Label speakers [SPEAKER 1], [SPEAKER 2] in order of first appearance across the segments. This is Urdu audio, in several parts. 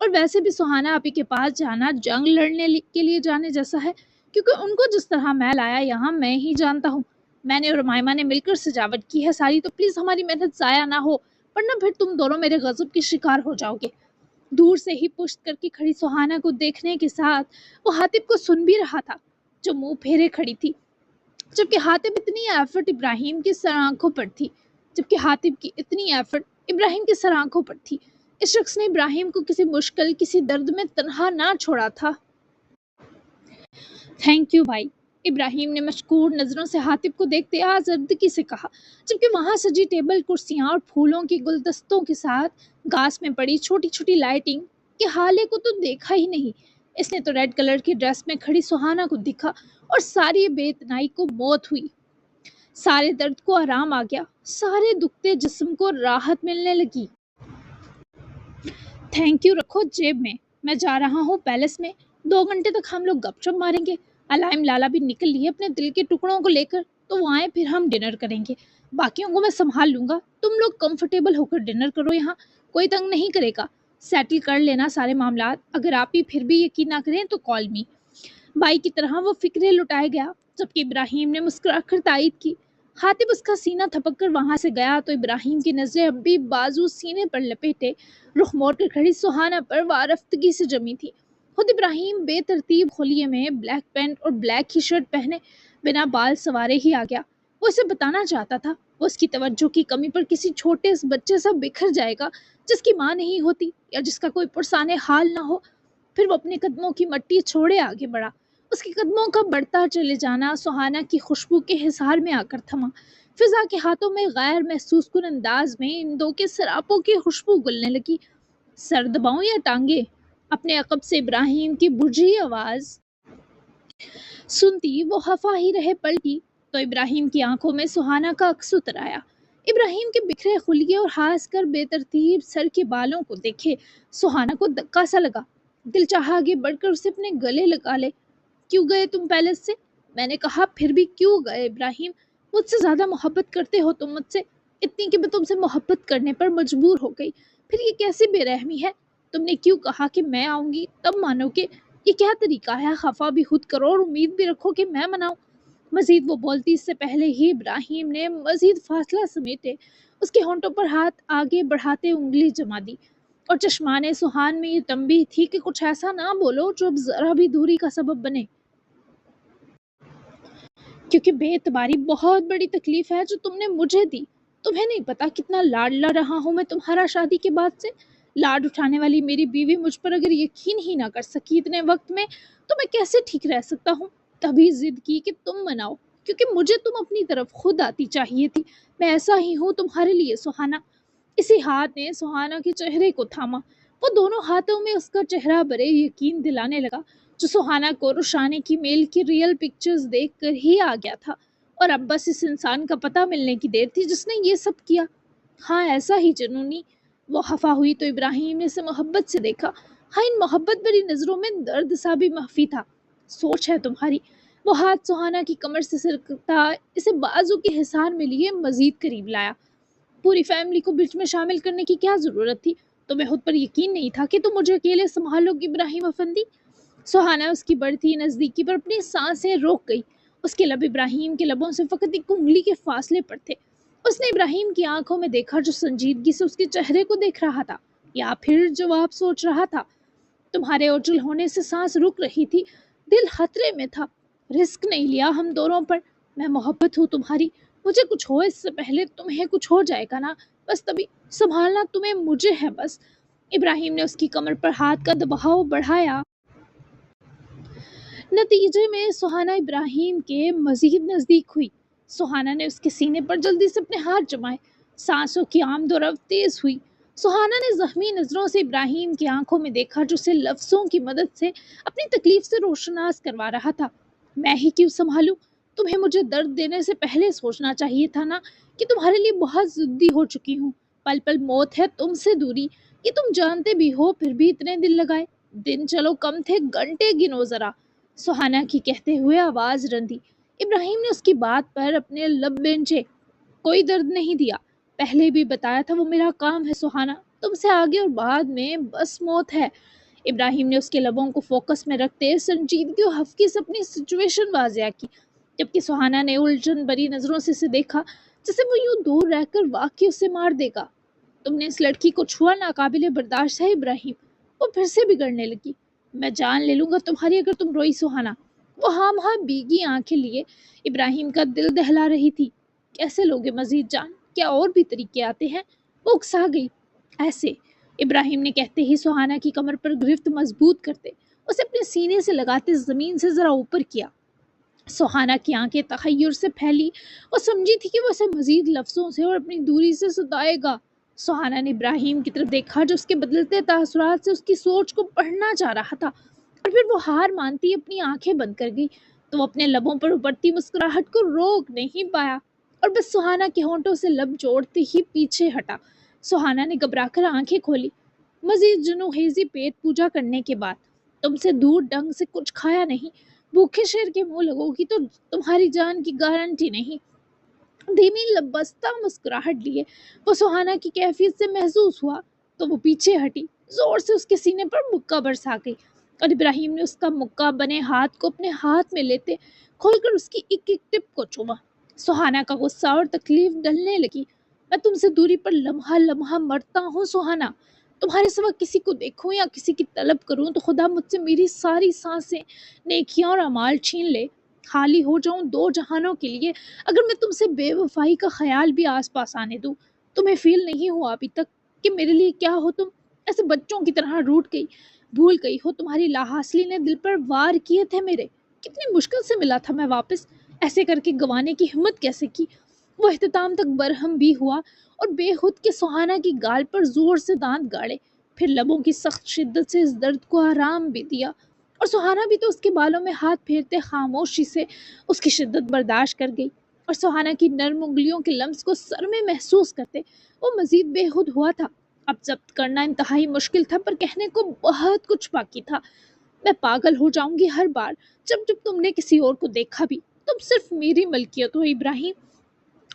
[SPEAKER 1] اور ویسے بھی سہانا آپی کے پاس جانا جنگ لڑنے کے لیے جانے جیسا ہے، کیونکہ ان کو جس طرح محل آیا یہاں میں ہی جانتا ہوں۔ میں نے اور مائمہ نے مل کر سجاوٹ کی ہے ساری، تو پلیز ہماری محنت ضائع نہ ہو، ورنہ پھر تم دونوں میرے غضب کے شکار ہو جاؤ گے۔ دور سے ہی پشت کر کے کھڑی سہانا کو دیکھنے کے ساتھ وہ حاتب کو سن بھی رہا تھا، جو منہ پھیرے کھڑی تھی، جبکہ حاتب اتنی ایفرٹ ابراہیم کی سر آنکھوں پر تھی جبکہ حاتب کی اتنی ایفرٹ ابراہیم کی سر آنکھوں پر تھی۔ اس شخص نے ابراہیم کو کسی مشکل، کسی درد میں تنہا نہ چھوڑا تھا۔ تھینک یو بھائی، ابراہیم نے مشکور نظروں سے حاتب کو دیکھتے آزردگی سے کہا، جبکہ وہاں سجی ٹیبل، کرسیاں اور پھولوں کے گلدستوں کے ساتھ گھاس میں پڑی چھوٹی چھوٹی لائٹنگ کے حالے کو تو دیکھا ہی نہیں۔ اس نے تو ریڈ کلر کی ڈریس میں کھڑی سہانا کو دیکھا اور ساری بے اتنائی کو موت ہوئی، سارے درد کو آرام آ گیا، سارے دکھتے جسم کو راحت ملنے لگی۔ تھینک یو رکھو جیب میں جا رہا ہوں پیلس میں، 2 گھنٹے تک ہم لوگ گپ شپ ماریں گے۔ علائم لالا بھی نکل لیے اپنے دل کے ٹکڑوں کو لے کر، تو وہ آئیں پھر ہم ڈنر کریں گے، باقیوں کو میں سنبھال لوں گا، تم لوگ کمفرٹیبل ہو کر ڈنر کرو، یہاں کوئی تنگ نہیں کرے گا، سیٹل کر لینا سارے معاملات، اگر آپ ہی پھر بھی یقین نہ کریں تو کال می۔ بائی کی طرح وہ فکرے لٹائے گیا، جبکہ ابراہیم نے مسکرا کر تائید کی۔ حاتب اس کا سینہ تھپک کر وہاں سے گیا تو ابراہیم کی نظریں اب بھی بازو سینے پر لپیٹے رخ موڑ کر کھڑی سہانا پر وارفتگی سے جمی تھی۔ خود ابراہیم بے ترتیب خلیے میں بلیک پینٹ اور بلیک ہی شرٹ پہنے بنا بال سوارے ہی آ گیا۔ وہ اسے بتانا چاہتا تھا وہ اس کی توجہ کی کمی پر کسی چھوٹے بچے سا بکھر جائے گا جس کی ماں نہیں ہوتی یا جس کا کوئی پرسانے حال نہ ہو۔ پھر وہ اپنے قدموں کی مٹی چھوڑے آگے بڑھا، اس کے قدموں کا بڑھتا چلے جانا سہانا کی خوشبو کے حصار میں آ کر تھما۔ فضا کے ہاتھوں میں غیر محسوس کن انداز میں ان دو کے سراپوں کی خوشبو گلنے لگی۔ سر دباؤں یا ٹانگے؟ اپنے عقب سے ابراہیم کی بجھی آواز سنتی وہ خفا ہی رہے پلٹی تو ابراہیم کی آنکھوں میں سہانا کا عکس اتر آیا۔ ابراہیم کے بکھرے خلیے اور خاص کر بے ترتیب سر کے بالوں کو دیکھے سہانا کو دھکا سا لگا، دل چاہا آگے بڑھ کر اسے اپنے گلے لگا لے۔ کیوں گئے تم پیلس سے؟ میں نے کہا پھر بھی کیوں گئے ابراہیم؟ مجھ سے زیادہ محبت کرتے ہو تم مجھ سے، اتنی کہ میں تم سے محبت کرنے پر مجبور ہو گئی، پھر یہ کیسی بے رحمی ہے؟ تم نے کیوں کہا کہ میں آؤں گی تب مانو گے؟ یہ کیا طریقہ ہے؟ خفا بھی خود کرو اور امید بھی رکھو کہ میں مناؤں۔ مزید وہ بولتی اس سے پہلے ہی ابراہیم نے مزید فاصلہ سمیٹے اس کے ہونٹوں پر ہاتھ آگے بڑھاتے انگلی جما دی، اور چشمانے سہان میں یہ تنبیہ تھی کہ کچھ ایسا نہ بولو جو اب ذرا بھی دوری کا سبب بنے، کیونکہ بے اعتباری بہت بڑی تکلیف ہے جو تم نے مجھے دی۔ تمہیں نہیں پتا کتنا لاڈلا رہا ہوں میں تمہارا شادی کے بعد سے۔ لاڈ اٹھانے والی میری بیوی مجھ پر اگر یقین ہی نہ کر سکی اتنے وقت میں تو میں کیسے ٹھیک رہ سکتا ہوں؟ تبھی ضد کی کہ تم مناؤ، کیونکہ مجھے تم اپنی طرف خود آتی چاہیے تھی۔ میں ایسا ہی ہوں تمہارے لیے سہانا۔ اسی ہاتھ نے سہانا کے چہرے کو تھاما، وہ دونوں ہاتھوں میں اس کا چہرہ برے یقین دلانے لگا، جو سہانا کو روشانے کی میل کی ریئل پکچرز دیکھ کر ہی آ گیا تھا، اور اب بس اس انسان کا پتہ ملنے کی دیر تھی جس نے یہ سب کیا۔ ہاں ایسا ہی جنونی۔ وہ خفا ہوئی تو ابراہیم نے اسے محبت سے دیکھا۔ ہاں ان محبت بھری نظروں میں درد سا بھی مخفی تھا۔ سوچ ہے تمہاری۔ وہ ہاتھ سہانا کی کمر سے سرکتا اسے بازو کے حصار میں لیے مزید قریب لایا۔ پوری فیملی کو بیچ میں شامل کرنے کی کیا ضرورت تھی؟ تمہیں خود پر یقین نہیں تھا کہ تم مجھے اکیلے سنبھالو گی ابراہیم افندی؟ سہانا اس کی بڑھتی نزدیکی پر اپنی سانسیں روک گئی۔ اس کے لب ابراہیم کے لبوں سے فقط ایک انگلی کے فاصلے پر تھے۔ اس نے ابراہیم کی آنکھوں میں دیکھا جو سنجیدگی سے اس کے چہرے کو دیکھ رہا تھا، یا پھر جواب سوچ رہا تھا۔ تمہارے اوجل ہونے سے سانس رک رہی تھی، دل خطرے میں تھا، رسک نہیں لیا ہم دونوں پر۔ میں محبت ہوں تمہاری، مجھے کچھ ہو اس سے پہلے تمہیں کچھ ہو جائے گا نا، بس تبھی سنبھالنا تمہیں مجھے ہے بس۔ ابراہیم نے اس کی کمر پر ہاتھ کا دباؤ بڑھایا۔ نتیجے میں سہانا ابراہیم کے مزید نزدیک ہوئی۔ سہانا نے اس کے سینے پر جلدی سے اپنے ہاتھ جمائے، سانسوں کی آمد و رفت تیز ہوئی۔ سہانا نے زخمی نظروں سے ابراہیم کی آنکھوں میں دیکھا جو اسے لفظوں کی مدد سے اپنی تکلیف سے روشناس کروا رہا تھا۔ میں ہی کیوں سنبھالوں؟ تمہیں مجھے درد دینے سے پہلے سوچنا چاہیے تھا نا کہ تمہارے لیے بہت ضدی ہو چکی ہوں، پل پل موت ہے تم سے دوری، یہ تم جانتے بھی ہو، پھر بھی اتنے دل لگائے۔ دن چلو کم تھے، گھنٹے گنو ذرا، سہانا کی کہتے ہوئے آواز رندی۔ ابراہیم نے اس کی بات پر اپنے لب بینچے۔ کوئی درد نہیں دیا، پہلے بھی بتایا تھا وہ میرا کام ہے سہانا، تم سے آگے اور بعد میں بس موت ہے۔ ابراہیم نے اس کے لبوں کو فوکس میں رکھتے سنجیدگی اور حفقی سے اپنی سچویشن واضح کی، جبکہ سہانا نے الجھن بری نظروں سے اسے دیکھا، جیسے وہ یوں دور رہ کر واقعی اسے مار دے گا۔ تم نے اس لڑکی کو چھوا، ناقابل برداشت ہے ابراہیم۔ وہ پھر سے بگڑنے لگی۔ میں جان لے لوں گا تمہاری اگر تم روئی سہانا۔ وہ ہاں بیگی آنکھیں لیے ابراہیم کا دل دہلا رہی تھی۔ کیسے لوگے مزید جان؟ کیا اور بھی طریقے آتے ہیں؟ وہ اکسا گئی۔ ایسے، ابراہیم نے کہتے ہی سہانا کی کمر پر گرفت مضبوط کرتے اسے اپنے سینے سے لگاتے زمین سے ذرا اوپر کیا۔ سہانا کی آنکھیں تخیر سے پھیلی، وہ سمجھی تھی کہ وہ اسے مزید لفظوں سے اور اپنی دوری سے ستائے گا۔ سہانا نے ابراہیم کی طرف دیکھا جو اس کے بدلتے تاثرات سے اس کی سوچ کو پڑھنا چاہ رہا تھا، اور پھر وہ ہار مانتی اپنی آنکھیں بند کر گئی تو وہ اپنے لبوں پر ابھرتی مسکراہٹ کو روک نہیں پایا اور بس سہانا کے ہونٹوں سے لب جوڑتے ہی پیچھے ہٹا۔ سہانا نے گھبرا کر آنکھیں کھولی۔ مزید جنوخیزی پیٹ پوجا کرنے کے بعد تم سے دور ڈنگ سے کچھ کھایا نہیں، بھوکے شیر کے منہ لگو گی تو تمہاری جان کی گارنٹی نہیں۔ دھیمی لبستہ مسکراہٹ لیے وہ سہانا کی کیفیت سے محظوظ ہوا تو وہ پیچھے ہٹی، زور سے اس کے سینے پر مکہ برسا گئی، اور ابراہیم نے اس کا مکہ بنے ہاتھ کو اپنے ہاتھ میں لیتے کھول کر اس کی ایک ایک ٹپ کو چوما۔ سہانا کا غصہ اور تکلیف ڈلنے لگی۔ میں تم سے دوری پر لمحہ لمحہ مرتا ہوں سہانا۔ تمہارے سوا کسی کو دیکھوں یا کسی کی طلب کروں تو خدا مجھ سے میری ساری سانسیں، نیکیاں اور اعمال چھین لے، خالی ہو جاؤں دو جہانوں کے لیے اگر میں تم سے بے وفائی کا خیال بھی آس پاس آنے دوں۔ تمہیں فیل نہیں ہوا ابھی تک کہ میرے لیے کیا ہو تم؟ ایسے بچوں کی طرح روٹ گئی، بھول گئی ہو تمہاری لاحاصلی نے دل پر وار کیے تھے میرے، کتنی مشکل سے ملا تھا میں واپس، ایسے کر کے گوانے کی ہمت کیسے کی؟ وہ اختتام تک برہم بھی ہوا اور بے خود کے سہانا کی گال پر زور سے دانت گاڑے، پھر لبوں کی سخت شدت سے اس درد کو آرام بھی دیا، اور سہانا بھی تو اس کے بالوں میں ہاتھ پھیرتے خاموشی سے اس کی شدت برداشت کر گئی، اور سہانا کی نرم انگلیوں کے لمس کو سر میں محسوس کرتے وہ مزید بے خود ہوا تھا۔ اب ضبط کرنا انتہائی مشکل تھا پر کہنے کو بہت کچھ باقی تھا۔ میں پاگل ہو جاؤں گی ہر بار جب جب تم نے کسی اور کو دیکھا بھی، تم صرف میری ملکیت ہو ابراہیم۔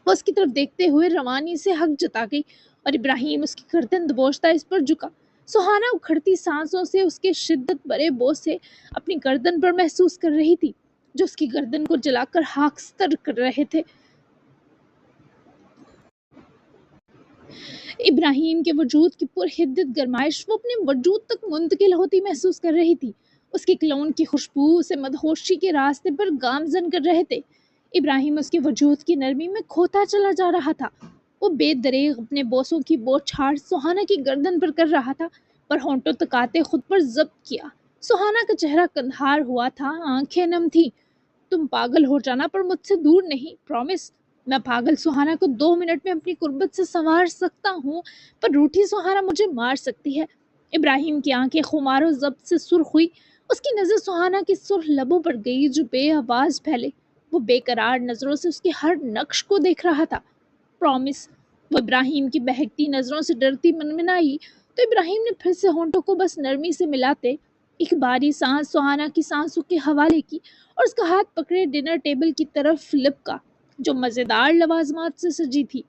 [SPEAKER 1] وہ اس کی طرف دیکھتے ہوئے روانی سے حق جتا گئی اور ابراہیم اس کی گردن دبوچتا اس پر جھکا۔ سہانا اکھڑتی سانسوں سے اس کے شدت برے بوجھ سے اپنی گردن پر محسوس کر رہی تھی جو اس کی گردن کو جلا کر خاکستر کر رہے تھے۔ ابراہیم کے وجود کی پرحدت گرمائش وہ اپنے وجود تک منتقل ہوتی محسوس کر رہی تھی۔ اس کی کلون کی خوشبو اسے مدہوشی کے راستے پر گامزن کر رہے تھے۔ ابراہیم اس کے وجود کی نرمی میں کھوتا چلا جا رہا تھا۔ وہ بے دریغ اپنے بوسوں کی بوچھاڑ سہانا کی گردن پر کر رہا تھا، پر ہونٹوں تک آتے خود پر ضبط کیا۔ سہانا کا چہرہ کندھار ہوا تھا، آنکھیں نم تھی۔ تم پاگل ہو جانا پر مجھ سے دور نہیں، پرومس۔ میں پاگل سہانا کو 2 منٹ میں اپنی قربت سے سنوار سکتا ہوں پر روٹھی سہانا مجھے مار سکتی ہے۔ ابراہیم کی آنکھیں خمار و ضبط سے سرخ ہوئی، اس کی نظر سہانا کی سرخ لبوں پر گئی جو بے آواز پھیلے۔ وہ بے قرار نظروں سے اس کے ہر نقش کو دیکھ رہا تھا۔ پرومس۔ وہ ابراہیم کی بہکتی نظروں سے ڈرتی منمنائی تو ابراہیم نے پھر سے ہونٹوں کو بس نرمی سے ملاتے ایک باری سانس سہانا کی سانسوں کے حوالے کی اور اس کا ہاتھ پکڑے ڈنر ٹیبل کی طرف لپکا جو مزیدار لوازمات سے سجی تھی۔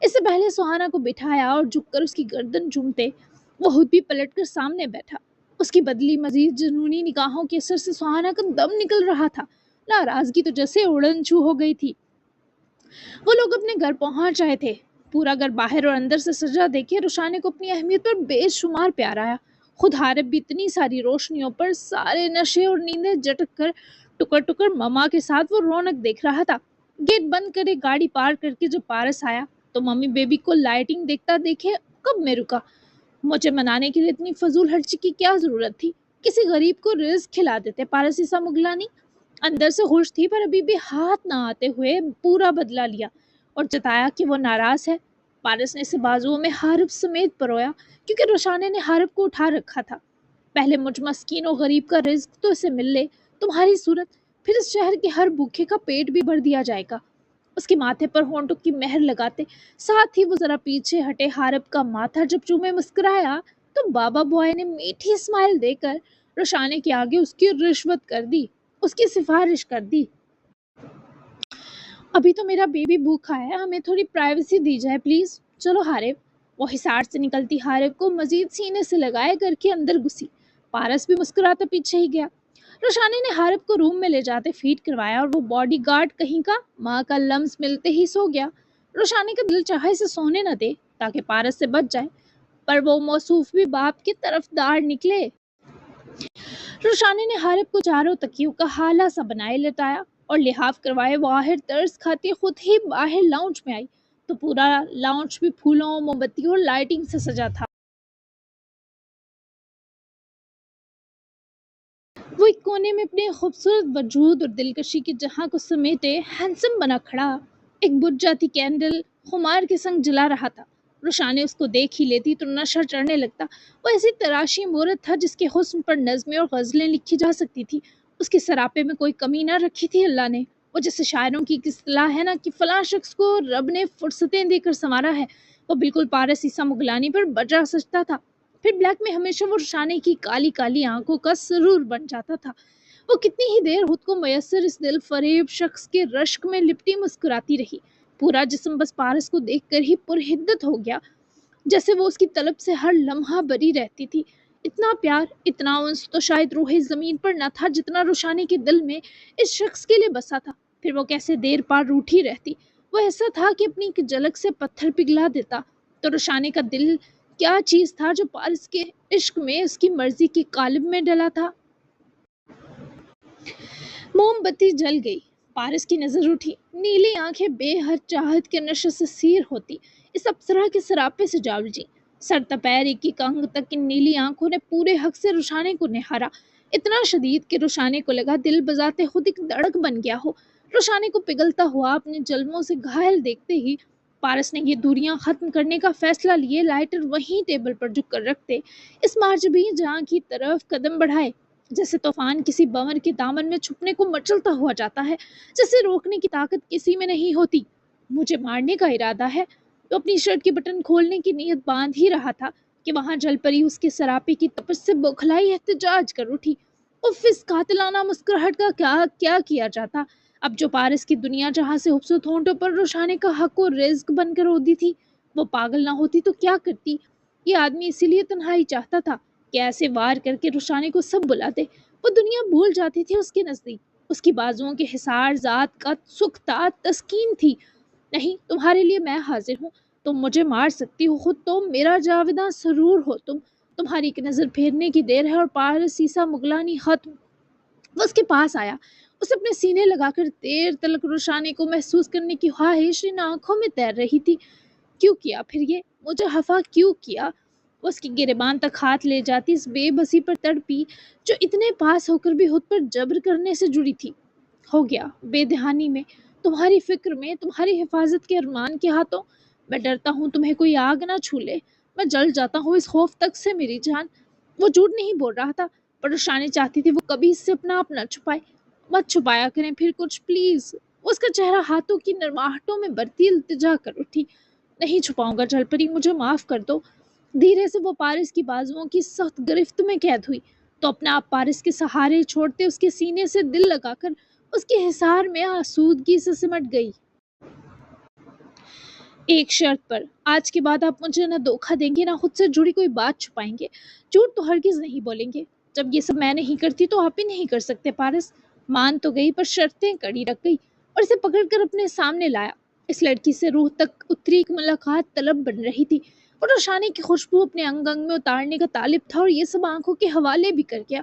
[SPEAKER 1] اس سے پہلے سہانا کو بٹھایا اور جھک کر اس کی گردن چومتے وہ خود بھی پلٹ کر سامنے بیٹھا۔ اس کی بدلی مزید جنونی نگاہوں کے اثر سے سہانا کا دم نکل رہا تھا، ناراضگی تو جیسے اڑن چھو ہو گئی تھی۔ وہ لوگ اپنے گھر پہنچ آئے تھے، پورا گھر باہر اور اندر سے سجا دیکھے رشانے کو اپنی اہمیت پر بے شمار پیار آیا۔ خود حارب بھی اتنی ساری روشنیوں پر سارے نشے اور نیندیں جٹک کر ٹکر ٹکر مما کے ساتھ وہ رونق دیکھ رہا تھا۔ گیٹ بند کرے گاڑی پار کر کے جب پارس آیا تو ممی بیبی کو لائٹنگ دیکھتا دیکھے کب میں رکا۔ مجھے منانے کے لیے اتنی فضول خرچی کی کیا ضرورت تھی؟ کسی غریب کو رزق کھلا دیتے پارس عیسیٰ مغلانی۔ اندر سے خوش تھی پر ابھی بھی ہاتھ نہ آتے ہوئے پورا بدلہ لیا اور جتایا کہ وہ ناراض ہے۔ پارس نے اسے بازوؤں میں حارب سمیت پرویا کیونکہ روشانے نے حارب کو اٹھا رکھا تھا۔ پہلے مجھ مسکین و غریب کا رزق تو اسے مل لے، تمہاری صورت، پھر اس شہر کے ہر بھوکے کا پیٹ بھی بھر دیا جائے گا۔ اس کے ماتھے پر ہونٹوں کی مہر لگاتے ساتھ ہی وہ ذرا پیچھے ہٹے حارب کا ماتھا جب چومے مسکرایا تو بابا بوائے نے میٹھی اسمائل دے کر روشانے کے آگے اس کی رشوت کر دی، اس کی سفارش کر دی۔ ابھی تو میرا بیبی بھوکا ہے، ہمیں تھوڑی پرائیویسی دی جائے پلیز۔ چلو حارب، وہ حصار سے نکلتی حارب کو مزید سینے سے لگائے کر کے اندر گھسی۔ پارس بھی مسکراتا پیچھے ہی گیا۔ روشانی نے حارب کو روم میں لے جاتے فیڈ کروایا اور وہ باڈی گارڈ کہیں کا ماں کا لمس ملتے ہی سو گیا۔ روشانی کا دل چاہا اسے سونے نہ دے تاکہ پارس سے بچ جائے، پر وہ موصوف بھی باپ کی طرف دار نکلے۔ روشانی نے حارب کو چاروں تکیوں کا حالہ سا بنائے لٹایا اور لحاف کروائے وہ آخر ترس کھاتی خود ہی باہر لاؤنج میں آئی تو پورا لاؤنج بھی پھولوں، موم بتیوں اور لائٹنگ سے سجا تھا۔ وہ ایک کونے میں اپنے خوبصورت وجود اور دلکشی کی جہاں کو سمیٹے ہینسم بنا کھڑا ایک بجھ جاتی کینڈل خمار کے سنگ جلا رہا تھا۔ روشانی اس کو دیکھ ہی لیتی تو نشہ چڑھنے لگتا۔ وہ ایسی تراشی مورت تھا جس کے حسن پر نظمیں اور غزلیں لکھی جا سکتی تھی۔ اس کے سراپے میں کوئی کمی نہ رکھی تھی اللہ نے۔ وہ جیسے شاعروں کی ایک اصطلاح ہے نا کہ فلاں شخص کو رب نے فرصتیں دے کر سنوارا ہے، وہ بالکل پارس عیسیٰ مغلانی پر بجا سجتا تھا۔ پھر بلیک میں ہمیشہ وہ روشانی کی کالی کالی آنکھوں کا سرور بن جاتا تھا۔ وہ کتنی ہی دیر خود کو میسر اس دل فریب شخص کے رشک میں لپٹی مسکراتی رہی۔ پورا جسم بس پارس کو دیکھ کر ہی پرہدت ہو گیا، جیسے وہ اس کی طلب سے ہر لمحہ بری رہتی تھی۔ اتنا پیار، اتنا انس تو شاید روح زمین پر نہ تھا جتنا روشانی کے دل میں اس شخص کے لیے بسا تھا۔ پھر وہ کیسے دیر پار روٹھی رہتی۔ وہ ایسا تھا کہ اپنی ایک جھلک سے پتھر پگھلا دیتا۔ تو روشانی کا دل کیا چیز تھا جو پارس کے عشق میں اس کی مرضی کے قالب میں ڈلا تھا۔ موم بتی جل گئی۔ پارس کی نظر اٹھی۔ نیلی آنکھیں بے حد چاہت کے نشے سے سیر ہوتی اس اپسرا کے سراپے سے جا الجھی۔ سر تپیر ایک ایک انگ تک ان نیلی آنکھوں نے پورے حق سے روشانی کو نہارا، اتنا شدید کہ روشانی کو لگا دل بذات خود ایک دڑک بن گیا ہو۔ روشانی کو پگھلتا ہوا اپنے جلموں سے گھائل دیکھتے ہی پارس نے یہ دوریاں ختم کرنے کا فیصلہ لیے لائٹر وہیں ٹیبل پر جھک کر رکھتے اس مارجبی جہاں کی طرف قدم بڑھائے، جیسے طوفان کسی بنور کے دامن میں چھپنے کو مچلتا ہوا جاتا ہے، جسے روکنے کی طاقت کسی میں نہیں ہوتی۔ مجھے مارنے کا ارادہ ہے، تو اپنی شرٹ کی بٹن کھولنے کی نیت باندھ ہی رہا تھا کہ وہاں جل پری اس کے سراپے کی تپش سے بوکھلائی احتجاج کر اٹھی۔ اف، اس قاتلانہ مسکراہٹ کا کیا کیا جاتا اب جو پارس کی دنیا جہاں سے خوبصورت ہونٹوں پر روشانی کا حق و رزق بن کر اودی تھی۔ وہ پاگل نہ ہوتی تو کیا کرتی؟ یہ آدمی اسی لیے تنہائی چاہتا تھا کہ ایسے وار کر کے روشانی کو سب بلاتے، وہ دنیا بھول جاتی تھی اس کے نزدیک۔ اس کی بازوؤں کے حصار ذات کا سکھ تھا، تسکین تھی۔ نہیں، تمہارے لیے میں حاضر ہوں، تم مجھے مار سکتی ہو خود تو میرا جاوداں سرور ہو تم، تمہاری ایک نظر پھیرنے کی دیر ہے اور پارس عیسیٰ مغلانی ختم۔ وہ اس کے پاس آیا، اسے اپنے سینے لگا کر دیر تلک روشانی کو محسوس کرنے کی خواہش ان آنکھوں میں تیر رہی تھی۔ کیوں کیا پھر یہ مجھے خفا کیوں کیا؟ وہ اس کی گریبان تک ہاتھ لے جاتی اس بے بسی پر تڑپی جو اتنے پاس ہو کر بھی خود پر جبر کرنے سے جڑی تھی۔ ہو گیا بے دہانی میں، تمہاری فکر میں، تمہاری حفاظت کے ارمان کے ہاتھوں میں ڈرتا ہوں تمہیں کوئی آگ نہ چھو لے، میں جل جاتا ہوں اس خوف تک سے میری جان۔ وہ جھوٹ نہیں بول رہا تھا، پر روشانی چاہتی تھی وہ کبھی اس سے اپنا آپ نہ چھپائے۔ مت چھپایا کریں پھر کچھ پلیز۔ اس کا چہرہ ہاتھوں کی نرماہٹوں میں برتی التجا کر اٹھی۔ نہیں چھپاؤں گا جل پری، مجھے معاف کر دو۔ دھیرے سے وہ پارس کی بازوؤں کی سخت گرفت میں قید ہوئی تو اپنا آپ پارس کے سہارے چھوڑتے اس کے سینے سے دل لگا کر اس کے حصار میں آسودگی سے سمٹ گئی۔ ایک شرط پر، آج کے بعد آپ مجھے نہ دھوکہ دیں گے نہ خود سے جڑی کوئی بات چھپائیں گے، جھوٹ تو ہرگز نہیں بولیں گے۔ جب یہ سب میں نہیں کرتی تو آپ بھی نہیں کر سکتے پارس۔ مان تو گئی پر شرطیں کڑی رکھ گئی اور اسے پکڑ کر اپنے سامنے لایا۔ اس لڑکی سے روح تک اتری ایک ملاقات طلب بن رہی تھی اور روشانی کی خوشبو اپنے انگ انگ میں اتارنے کا طالب تھا اور یہ سب آنکھوں کے حوالے بھی کر گیا۔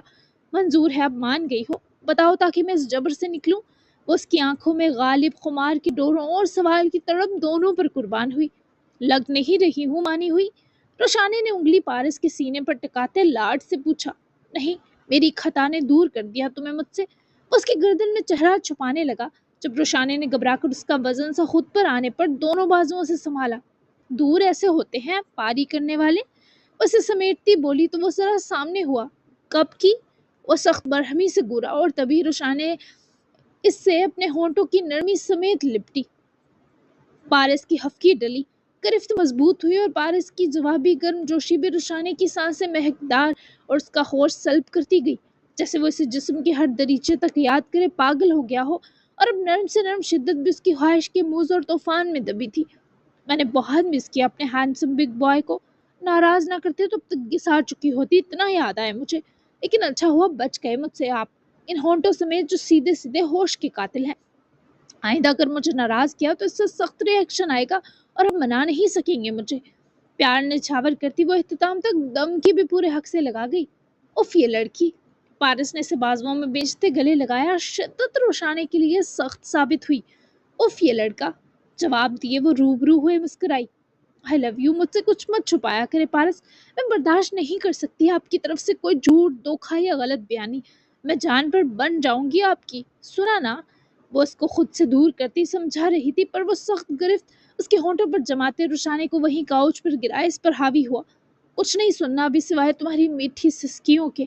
[SPEAKER 1] منظور ہے، اب مان گئی ہو، بتاؤ تاکہ میں اس جبر سے نکلوں۔ وہ اس کی آنکھوں میں غالب خمار کی ڈوروں اور سوال کی تڑپ دونوں پر قربان ہوئی۔ لگ نہیں رہی ہوں مانی ہوئی؟ روشانی نے انگلی پارس کے سینے پر ٹکاتے لاڈ سے پوچھا۔ نہیں، میری خطا نے دور کر دیا تمہیں مجھ سے۔ وہ اس کی گردن میں چہرہ چھپانے لگا جب روشانی نے گھبرا کر اس کا وزن سا خود پر آنے پر دونوں بازوؤں سے سنبھالا۔ دور ایسے ہوتے ہیں پاری کرنے والے؟ اسے سمیٹتی بولی تو وہ ذرا سامنے ہوا۔ کب کی؟ وہ سخت برہمی سے گورا اور تبھی روشانی اس سے اپنے ہونٹوں کی نرمی سمیت لپٹی۔ پارس کی ہفکی ڈلی، گرفت مضبوط ہوئی اور پارس کی جوابی گرم جوشی بھی روشانی کی سانسیں مہکدار اور اس کا ہوش سلب کرتی گئی، جیسے وہ اسے جسم کے ہر دریچے تک یاد کرے پاگل ہو گیا ہو اور اب نرم سے نرم شدت بھی اس کی خواہش کے موج اور طوفان میں دبی تھی۔ میں نے بہت مس کیا اپنے ہینڈسم بگ بوائے کو. ناراض نہ کرتے تو اب تک گسار چکی ہوتی. اتنا یاد آیا مجھے. لیکن اچھا ہوا بچ گئے مجھ سے آپ، ان ہونٹوں سمیت جو سیدھے سیدھے ہوش کے قاتل ہیں. آئندہ اگر مجھے ناراض کیا تو اس سے سخت ری ایکشن آئے گا اور اب منا نہیں سکیں گے مجھے. پیار نے چھاور کرتی وہ اختتام تک دم کی بھی پورے حق سے لگا گئی. اف یہ لڑکی. پارس نے اسے بازوؤں میں بیچتے گلے لگایا. شدت روشانے کے لیے سخت ثابت ہوئی. اف یہ لڑکا. جواب دیے وہ روبرو ہوئے مسکرائی. آئی لو یو. مجھ سے کچھ مت چھپایا کرے پارس. میں برداشت نہیں کر سکتی آپ کی طرف سے کوئی جھوٹ، دھوکہ یا غلط بیانی. میں جان پر بن جاؤں گی آپ کی. سنا نا. وہ اس کو خود سے دور کرتی سمجھا رہی تھی پر وہ سخت گرفت اس کے ہونٹوں پر جماتے رشانے کو وہیں کاؤچ پر گرائے اس پر حاوی ہوا. کچھ نہیں سننا ابھی سوائے تمہاری میٹھی سسکیوں کے.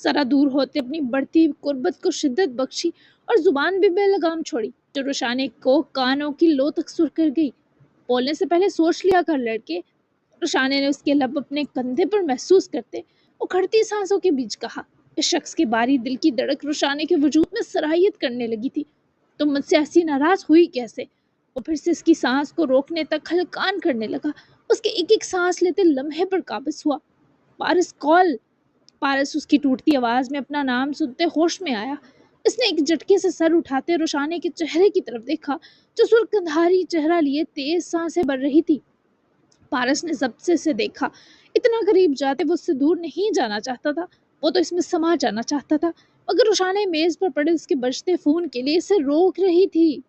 [SPEAKER 1] ذرا دور ہوتے اپنی بڑھتی قربت کو شدت بخشی اور زبان بھی بے لگام چھوڑی جو رشانے کو کانوں کی لو تک سر کر گئی. بولنے سے پہلے سوچ لیا کر لڑکے. رشانے نے اس کے لب اپنے کندھے پر محسوس کرتے اکھڑتی سانسوں کے بیچ کہا. اس شخص کی باری دل کی دھڑک رشانے کے وجود میں سرایت کرنے لگی تھی. تم مجھ سے ایسی ناراض ہوئی کیسے؟ وہ پھر سے اس کی سانس کو روکنے تک ہلکان کرنے لگا. اس کے ایک ایک سانس لیتے لمحے پر قابض ہوا. پارس کال. پارس اس کی ٹوٹتی آواز میں اپنا نام سنتے ہوش میں آیا. اس نے ایک جھٹکے سے سر اٹھاتے رشانے کے چہرے کی طرف دیکھا جو سرخ چہرہ لیے تیز سانسیں بھر رہی تھی. پارس نے ضبط سے دیکھا. اتنا قریب جاتے وہ اس سے دور نہیں جانا چاہتا تھا. وہ تو اس میں سما جانا چاہتا تھا مگر رشانے میز پر پڑے اس کے بجتے فون کے لیے اسے روک رہی تھی.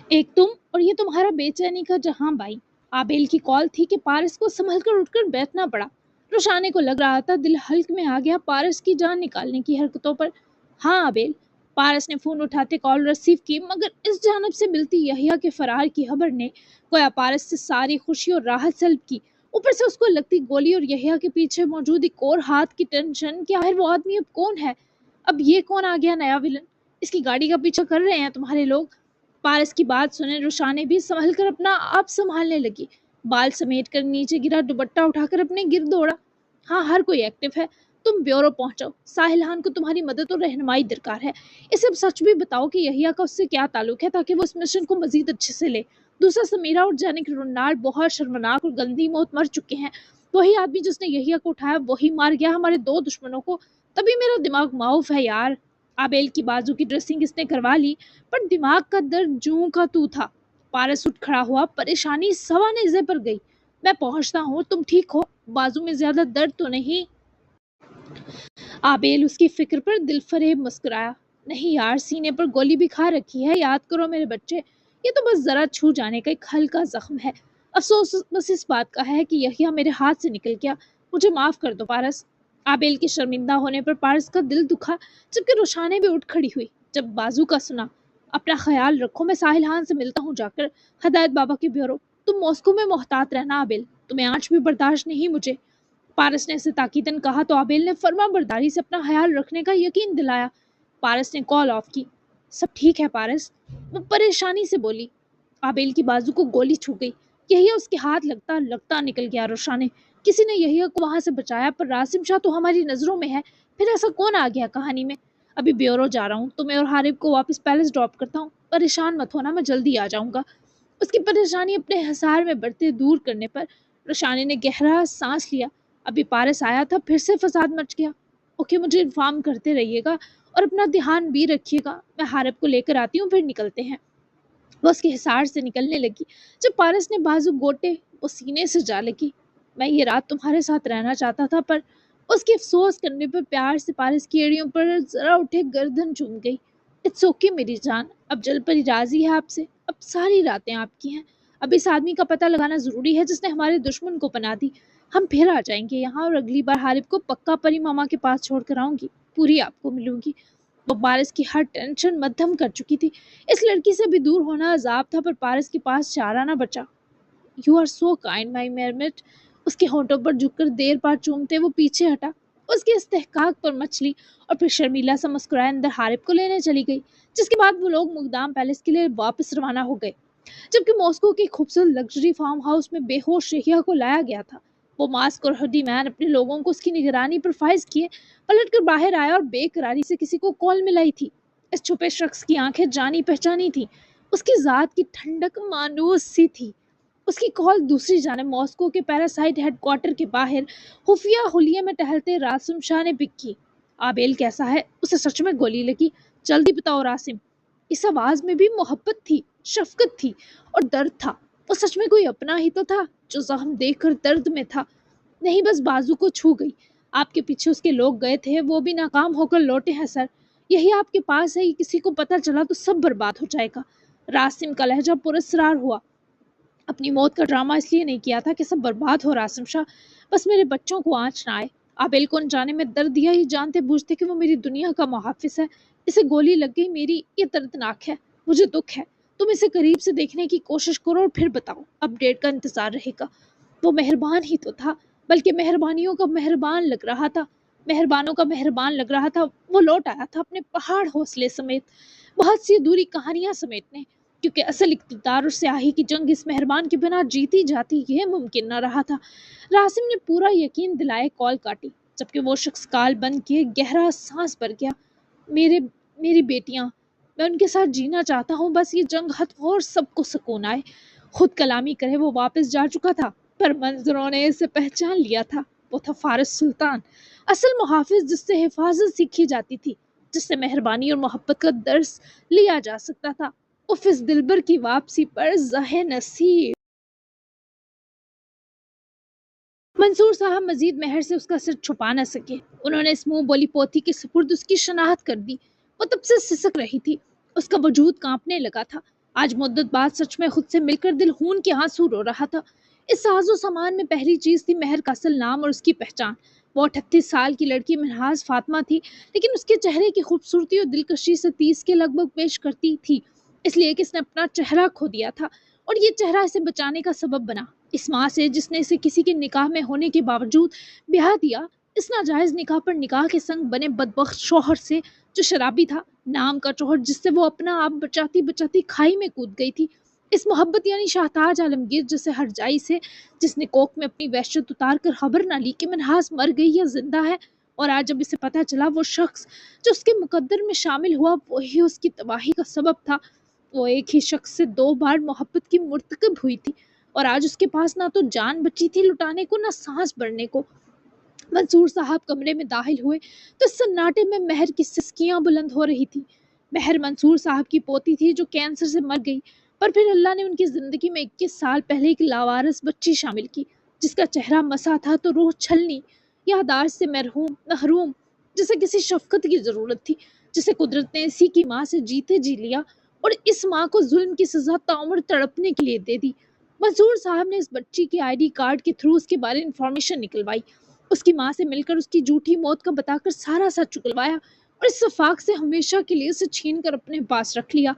[SPEAKER 1] ایک تم اور یہ تمہارا بے چینی کا جہاں بائی. آبیل کی کال تھی کہ پارس کو سنبھل کر اٹھ کر بیٹھنا پڑا. رشانے کو لگ رہا تھا دل حلق میں آ گیا پارس کی جان نکالنے کی حرکتوں پر. ہاں آبیل. پارس نے فون اٹھاتے کال ریسیو کی مگر اس جانب سے ملتی یحییٰ کے فرار کی خبر نے گویا پارس سے ساری خوشی اور راحت سلب کی. اوپر سے اس کو لگتی گولی اور یحییٰ کے پیچھے موجود ایک اور ہاتھ کی ٹینشن کہ آخر وہ آدمی اب کون ہے. اب یہ کون آ گیا نیا ولن؟ اس کی گاڑی کا پیچھا کر رہے ہیں تمہارے لوگ. پارس کی بات سنے رشانے بھی سنبھل کر اپنا آپ سنبھالنے لگی. بال سمیٹ کر نیچے گرا دوپٹہ اٹھا کر اپنے گرد دوڑا. ہاں ہر کوئی ایکٹیو ہے. تم بیورو پہنچاؤ. ساحل خان کو تمہاری مدد اور رہنمائی درکار ہے. اسے اب سچ بھی بتاؤ کہ یحییٰ کا اس سے کیا تعلق ہے تاکہ وہ اس مشن کو مزید اچھے سے لے. دوسرا سمیرا اور جینک رونالڈ بہت شرمناک اور گندی موت مر چکے ہیں. وہی آدمی جس نے یحییٰ کو اٹھایا وہی مار گیا ہمارے دو دشمنوں کو. تبھی میرا دماغ معاف ہے یار. آبیل کی بازو کی ڈریسنگ اس نے کروا لی پر دماغ کا درد جوں کا تو تھا. پارس اٹھ کھڑا ہوا. پریشانی سوا نیزے پر گئی. میں پہنچتا ہوں. تم ٹھیک ہو؟ بازو میں زیادہ درد تو نہیں؟ آبیل اس کی فکر پر دل فریب مسکرایا. نہیں یار سینے پر گولی بھی کھا رکھی ہے. یاد کرو میرے بچے. یہ تو بس ذرا چھو جانے کا ایک ہلکا زخم ہے. افسوس بس اس بات کا ہے کہ یحییٰ میرے ہاتھ سے نکل گیا. مجھے معاف کر دو پارس. آبیل کے شرمندہ ہونے پر پارس کا دل دکھا جبکہ رشانے بھی اٹھ کھڑی ہوئی. جب بازو کا سنا. اپنا خیال رکھو. میں ساحل خان سے ملتا ہوں جا کر. ہدایت بابا کے بیورو. تم ماسکو میں محتاط رہنا آبیل. تمہیں آنچ بھی برداشت نہیں مجھے. پارس نے اسے تاکیدن کہا تو آبیل نے فرما برداری سے اپنا خیال رکھنے کا یقین دلایا. پارس نے کال آف کی. سب ٹھیک ہے پارس؟ وہ پریشانی سے بولی. آبیل کی بازو کو گولی چھو گئی. یحییٰ اس کے ہاتھ لگتا لگتا نکل گیا. رشانے کسی نے یحییٰ کو وہاں سے بچایا پر راسم شاہ تو ہماری نظروں میں ہے. پھر ایسا کون آ گیا کہانی میں؟ ابھی بیورو جا رہا ہوں. تمہیں اور حارب کو واپس پیلس ڈراپ کرتا ہوں. پریشان مت ہونا. میں جلدی آ جاؤں گا. اس کی پریشانی اپنے حصار میں بڑھتے دور کرنے پر رشانے نے گہرا سانس لیا. ابھی پارس آیا تھا پھر سے فساد مچ گیا. اوکے مجھے انفارم کرتے رہیے گا اور اپنا دھیان بھی رکھیے گا. میں حارب کو لے کر آتی ہوں پھر نکلتے ہیں. وہ اس کے حصار سے نکلنے لگی. جب پارس نے بازو گوٹے وہ سینے سے جا لگی. میں یہ رات تمہارے ساتھ رہنا چاہتا تھا پر اس کے افسوس کرنے پر پیار سے پارس کی ایڑیوں پر ذرا اٹھے گردن چوم گئی. اٹس اوکے میری جان. اب جل پری راضی ہے آپ سے. اب ساری راتیں آپ کی ہیں. اب اس آدمی کا پتہ لگانا ضروری ہے جس نے ہمارے دشمن کو پناہ دی. ہم پھر آ جائیں گے یہاں اور اگلی بار حارب کو پکا پری ماما کے پاس چھوڑ کر آؤں گی. پوری آپ کو ملوں گی. وہ پارس کی ہر ٹینشن مدھم کر چکی تھی. اس لڑکی سے بھی دور ہونا عذاب تھا پر پارس کے پاس چارہ نہ بچا. یو آر سو کائنڈ مائی مرمٹ. اس کے ہونٹوں پر جھک کر دیر بعد چومتے وہ پیچھے ہٹا. اس کے استحقاق پر مچلی اور پھر شرمیلا سا مسکرائے اندر حارب کو لینے چلی گئی. جس کے بعد وہ لوگ مقدام پیلس کے لیے واپس روانہ ہو گئے جبکہ ماسکو کے خوبصورت لگژری فارم ہاؤس میں بے ہوش یحییٰ کو لایا گیا تھا. وہ ماسک اور ہڈی مین اپنے لوگوں کو اس کی نگرانی پر فائز کیے پلٹ کر باہر آیا اور بے قراری سے کسی کو کال ملائی تھی. اس چھپے شخص کی آنکھیں جانی پہچانی تھی. اس کی ذات کی ٹھنڈک مانوس سی تھی۔ اس کی کال دوسری جانب ماسکو کے پیراسائٹ ہیڈ کوارٹر کے باہر خفیہ حلیے میں ٹہلتے راسم شاہ نے پک کی۔ آبیل کیسا ہے؟ اسے سچ میں گولی لگی؟ جلدی بتاؤ راسم۔ اس آواز میں بھی محبت تھی، شفقت تھی اور درد تھا۔ وہ سچ میں کوئی اپنا ہی تو تھا جو زخم دیکھ کر درد میں تھا۔ نہیں، بس بازو کو چھو گئی۔ آپ کے پیچھے اس کے لوگ گئے تھے، وہ بھی ناکام ہو کر لوٹے ہیں سر۔ یہی آپ کے پاس ہے، کسی کو پتہ چلا تو سب برباد ہو جائے گا۔ راسم کا لہجہ پراسرار ہوا۔ اپنی موت کا ڈرامہ اس لیے نہیں کیا تھا کہ سب برباد ہو راسم شاہ، بس میرے بچوں کو آنچ نہ آئے۔ آبیل کو انجانے میں درد دیا، ہی جانتے بوجھتے کہ وہ میری دنیا کا محافظ ہے۔ اسے گولی لگ گئی میری، یہ دردناک ہے، مجھے دکھ ہے۔ تم اسے قریب سے دیکھنے کی کوشش کرو اور پھر بتاؤ، اپ ڈیٹ کا انتظار رہے گا۔ وہ مہربان ہی تو تھا، بلکہ مہربانیوں کا مہربان لگ رہا تھا، مہربانوں کا مہربان لگ رہا تھا۔ وہ لوٹ آیا تھا اپنے پہاڑ حوصلے سمیت، بہت سی ادھوری کہانیاں سمیٹنے، کیونکہ اصل اقتدار اور سیاہی کی جنگ اس مہربان کے بنا جیتی جاتی یہ ممکن نہ رہا تھا۔ راسم نے پورا یقین دلائے کال کاٹی، جبکہ وہ شخص کال بند کیے گہرا سانس بھر گیا۔ میری بیٹیاں، میں ان کے ساتھ جینا چاہتا ہوں، بس یہ جنگ ختم ہو اور سب کو سکون آئے۔ خود کلامی کرے وہ واپس جا چکا تھا، پر منظروں نے اسے پہچان لیا تھا۔ وہ تھا فارس سلطان، اصل محافظ جس سے حفاظت سیکھی جاتی تھی، جس سے مہربانی اور محبت کا درس لیا جا سکتا تھا۔ اف اس دلبر کی واپسی پر زہ نصیب۔ منصور صاحب مزید مہر سے اس کا سر چھپا نہ سکے۔ انہوں نے اس منہ بولی پوتھی کے سپرد اس کی شناخت کر دی۔ وہ تب سے سسک رہی تھی، اس کا وجود کانپنے لگا تھا۔ آج مدت بعد سچ میں خود سے مل کر دل خون کے آنسو رو رہا تھا۔ اس ساز و سامان میں پہلی چیز تھی مہر کا اصل نام اور اس کی پہچان۔ وہ 38 سال کی لڑکی منہاز فاطمہ تھی، لیکن اس کے چہرے کی خوبصورتی اور دلکشی سے 30 کے لگ بھگ پیش کرتی تھی، اس لیے کہ اس نے اپنا چہرہ کھو دیا تھا اور یہ چہرہ اسے بچانے کا سبب بنا۔ اس ماں سے جس نے اسے کسی کے نکاح میں ہونے کے باوجود بیاہ دیا، اس ناجائز نکاح پر نکاح کے سنگ بنے بدبخت شوہر سے جو شرابی تھا، نام کا شوہر جس سے وہ اپنا آپ بچاتی بچاتی کھائی میں کود گئی تھی۔ اس محبت یعنی شاہتاج عالمگیر جیسے ہرجائی سے جس نے کوک میں اپنی وحشت اتار کر خبر نہ لی کہ منہاس مر گئی یا زندہ ہے، اور آج جب اسے پتہ چلا وہ شخص جو اس کے مقدر میں شامل ہوا وہی اس کی تباہی کا سبب تھا۔ وہ ایک ہی شخص سے 2 بار محبت کی مرتکب ہوئی تھی، اور آج اس کے پاس نہ تو جان بچی تھی لٹانے کو، نہ سانس بھرنے کو۔ منصور صاحب کمرے میں داخل ہوئے تو اس سناٹے میں مہر کی سسکیاں بلند ہو رہی تھی۔ مہر منصور صاحب کی پوتی تھی جو کینسر سے مر گئی، پر پھر اللہ نے ان کی زندگی میں 21 سال پہلے ایک لاوارث بچی شامل کی، جس کا چہرہ مسا تھا تو روح چھلنی، یادداشت سے محروم، جسے کسی شفقت کی ضرورت تھی، جسے قدرت نے اسی کی ماں سے جیتے جی لیا اور اس ماں کو ظلم کی سزا تعمر تڑپنے کے لیے دے دی۔ منصور صاحب نے اس بچی کے آئی ڈی کارڈ کے تھرو اس کے بارے انفارمیشن نکلوائی، اس کی ماں سے مل کر اس کی جھوٹی موت کا بتا کر سارا سچ چکلوایا اور اس صفاق سے ہمیشہ کے لیے اسے چھین کر اپنے پاس رکھ لیا۔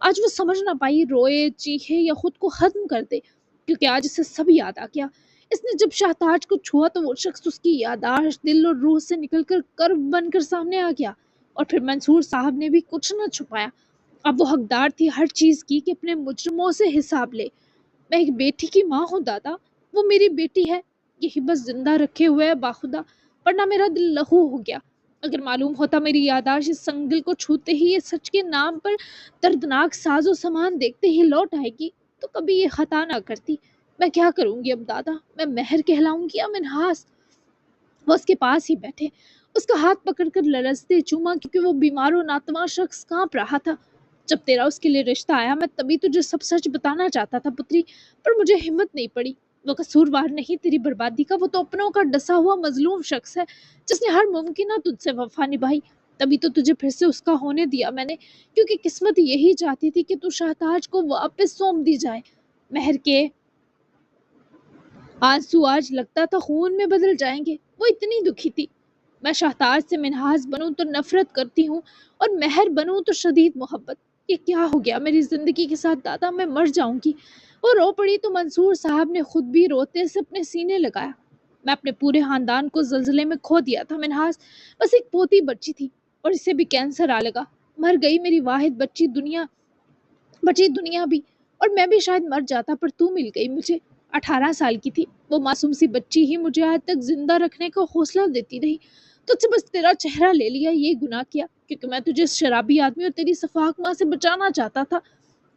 [SPEAKER 1] آج وہ سمجھ نہ پائی روئے، چیخے یا خود کو ختم کر دے، کیونکہ آج اسے سب یاد آ گیا۔ اس نے جب شاہتاج کو چھوا تو وہ شخص اس کی یادداشت، دل اور روح سے نکل کر کرب بن کر سامنے آ گیا، اور پھر منصور صاحب نے بھی کچھ نہ چھپایا۔ اب وہ حقدار تھی ہر چیز کی کہ اپنے مجرموں سے حساب لے۔ میں ایک بیٹی کی ماں ہوں دادا، وہ میری بیٹی ہے، یہی بس زندہ رکھے ہوئے ہے باخدا، ورنہ میرا دل لہو ہو گیا۔ اگر معلوم ہوتا میری یادداشت اس سنگل کو چھوتے ہی یہ سچ کے نام پر دردناک ساز و سامان دیکھتے ہی لوٹ آئے گی تو کبھی یہ خطا نہ کرتی۔ میں کیا کروں گی اب دادا؟ میں مہر کہلاؤں گی یا منہاس؟ وہ اس کے پاس ہی بیٹھے، اس کا ہاتھ پکڑ کر لرزتے چوما، کیونکہ وہ بیمار و ناتواں شخص کانپ رہا تھا۔ جب تیرا اس کے لیے رشتہ آیا میں تبھی تجھے سب سچ بتانا چاہتا تھا پتری، پر مجھے ہمت نہیں پڑی۔ وہ قصوروار نہیں تیری بربادی کا، وہ تو اپنوں کا ڈسا ہوا مظلوم شخص ہے جس نے ہر ممکنہ تجھ سے وفا نبھائی، تبھی تو تجھے پھر سے اس کا ہونے دیا میں نے، کیونکہ قسمت یہی چاہتی تھی کہ تو شاہتاج کو واپس سونپ دی جائے۔ مہر کے آنسو آج لگتا تھا خون میں بدل جائیں گے، وہ اتنی دکھی تھی۔ میں شاہتاج سے منہاس بنوں تو نفرت کرتی ہوں اور مہر بنوں تو شدید محبت۔ یہ کیا ہو گیا میری زندگی کے ساتھ دادا؟ میں مر جاؤں گی۔ وہ رو پڑی تو منصور صاحب نے خود بھی روتے سے اپنے سینے لگایا۔ میں اپنے پورے خاندان کو زلزلے میں کھو دیا تھا منہاس، بس ایک پوتی بچی تھی اور اسے بھی کینسر آ لگا، مر گئی میری واحد بچی دنیا بھی، اور میں بھی شاید مر جاتا پر تو مل گئی مجھے۔ 18 سال کی تھی وہ معصوم سی بچی ہی مجھے آج تک زندہ رکھنے کا حوصلہ دیتی رہی۔ تجھ سے بس تیرا چہرہ لے لیا، یہ گناہ کیا، کیونکہ میں تجھے اس شرابی آدمی اور تیری صفاق ماں سے بچانا چاہتا تھا۔